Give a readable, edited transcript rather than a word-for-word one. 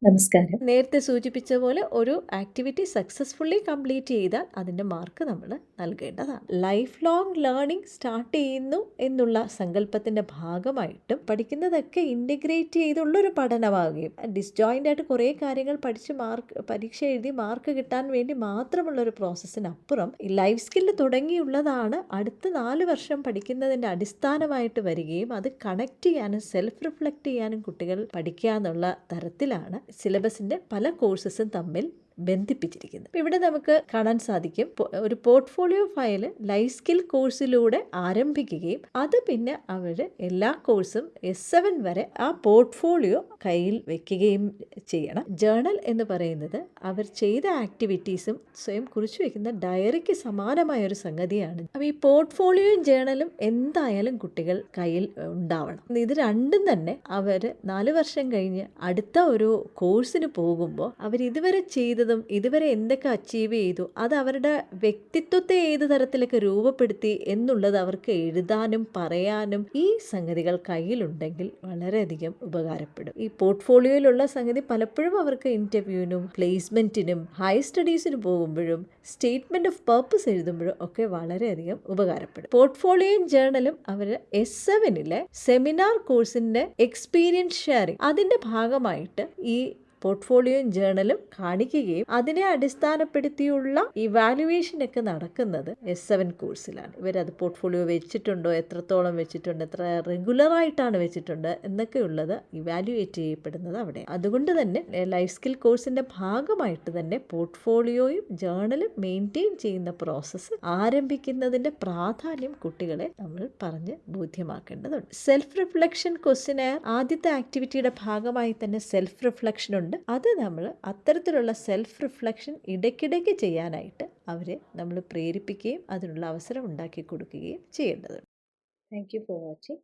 നമസ്കാരം. നേരത്തെ സൂചിപ്പിച്ച പോലെ ഒരു ആക്ടിവിറ്റി സക്സസ്ഫുള്ളി കംപ്ലീറ്റ് ചെയ്താൽ അതിൻ്റെ മാർക്ക് നമ്മൾ നൽകേണ്ടതാണ്. ലൈഫ് ലോങ് ലേണിംഗ് സ്റ്റാർട്ട് ചെയ്യുന്നു എന്നുള്ള സങ്കല്പത്തിൻ്റെ ഭാഗമായിട്ടും പഠിക്കുന്നതൊക്കെ ഇൻ്റഗ്രേറ്റ് ചെയ്തുള്ളൊരു പഠനമാകുകയും ഡിസ്ജോയിൻ്റ് ആയിട്ട് കുറേ കാര്യങ്ങൾ പഠിച്ച് പരീക്ഷ എഴുതി മാർക്ക് കിട്ടാൻ വേണ്ടി മാത്രമുള്ളൊരു പ്രോസസ്സിനപ്പുറം ഈ ലൈഫ് സ്കില്ല് തുടങ്ങിയുള്ളതാണ് അടുത്ത 4 വർഷം പഠിക്കുന്നതിൻ്റെ അടിസ്ഥാനമായിട്ട് വരികയും അത് കണക്ട് ചെയ്യാനും സെൽഫ് റിഫ്ലക്റ്റ് ചെയ്യാനും കുട്ടികൾ പഠിക്കുക എന്നുള്ള തരത്തിലാണ് സിലബസിൻ്റെ പല കോഴ്സസും തമ്മിൽ ബന്ധിപ്പിച്ചിരിക്കുന്നത്. ഇവിടെ നമുക്ക് കാണാൻ സാധിക്കും ഒരു പോർട്ട്ഫോളിയോ ഫയൽ ലൈഫ് സ്കിൽ കോഴ്സിലൂടെ ആരംഭിക്കുകയും അത് പിന്നെ അവർ എല്ലാ കോഴ്സും S7 വരെ ആ പോർട്ട്ഫോളിയോ കയ്യിൽ വെക്കുകയും ചെയ്യണം. ജേണൽ എന്ന് പറയുന്നത് അവർ ചെയ്ത ആക്ടിവിറ്റീസും സ്വയം കുറിച്ചു വെക്കുന്ന ഡയറിക്ക് സമാനമായ ഒരു സംഗതിയാണ്. അപ്പോൾ ഈ പോർട്ട്ഫോളിയോയും ജേണലും എന്തായാലും കുട്ടികൾ കയ്യിൽ ഉണ്ടാവണം. ഇത് രണ്ടും തന്നെ അവർ 4 വർഷം കഴിഞ്ഞ് അടുത്ത ഒരു കോഴ്സിന് പോകുമ്പോൾ അവർ ഇതുവരെ ചെയ്തതും ഇതുവരെ എന്തൊക്കെ അച്ചീവ് ചെയ്തു അത് അവരുടെ വ്യക്തിത്വത്തെ ഏത് തരത്തിലൊക്കെ രൂപപ്പെടുത്തി എന്നുള്ളത് അവർക്ക് എഴുതാനും പറയാനും ഈ സംഗതികൾ കയ്യിലുണ്ടെങ്കിൽ വളരെയധികം ഉപകാരപ്പെടും. ഈ പോർട്ട്ഫോളിയോയിലുള്ള സംഗതി പലപ്പോഴും അവർക്ക് ഇൻ്റർവ്യൂവിനും പ്ലേസ്മെൻറ്റിനും ഹയർ സ്റ്റഡീസിന് പോകുമ്പോഴും സ്റ്റേറ്റ്മെൻറ്റ് ഓഫ് പർപ്പസ് എഴുതുമ്പോഴും ഒക്കെ വളരെയധികം ഉപകാരപ്പെടും. പോർട്ട്ഫോളിയോയും ജേണലും അവർ S7 സെമിനാർ കോഴ്സിൻ്റെ എക്സ്പീരിയൻസ് ഷെയറിംഗ് അതിൻ്റെ ഭാഗമായിട്ട് ഈ പോർട്ട്ഫോളിയോയും ജേണലും കാണിക്കുകയും അതിനെ അടിസ്ഥാനപ്പെടുത്തിയുള്ള ഇവാലുവേഷനൊക്കെ നടക്കുന്നത് S7 കോഴ്സിലാണ്. ഇവരത് പോർട്ട്ഫോളിയോ വെച്ചിട്ടുണ്ടോ, എത്രത്തോളം വെച്ചിട്ടുണ്ട്, എത്ര റെഗുലറായിട്ടാണ് വെച്ചിട്ടുണ്ട് എന്നൊക്കെയുള്ളത് ഇവാലുവേറ്റ് ചെയ്യപ്പെടുന്നത് അവിടെ. അതുകൊണ്ട് തന്നെ ലൈഫ് സ്കിൽ കോഴ്സിൻ്റെ ഭാഗമായിട്ട് തന്നെ പോർട്ട്ഫോളിയോയും ജേണലും മെയിൻറ്റെയിൻ ചെയ്യുന്ന പ്രോസസ്സ് ആരംഭിക്കുന്നതിൻ്റെ പ്രാധാന്യം കുട്ടികളെ നമ്മൾ പറഞ്ഞ് ബോധ്യമാക്കേണ്ടതുണ്ട്. സെൽഫ് റിഫ്ലക്ഷൻ ക്വസ്റ്റ്യനെയർ ആദ്യത്തെ ആക്ടിവിറ്റിയുടെ ഭാഗമായി തന്നെ സെൽഫ് റിഫ്ലക്ഷൻ ഉണ്ട്. അത് നമ്മൾ അത്തരത്തിലുള്ള സെൽഫ് റിഫ്ലക്ഷൻ ഇടയ്ക്കിടയ്ക്ക് ചെയ്യാനായിട്ട് അവരെ നമ്മൾ പ്രേരിപ്പിക്കുകയും അതിനുള്ള അവസരം ഉണ്ടാക്കി കൊടുക്കുകയും ചെയ്യേണ്ടതുണ്ട്. Thank you for watching.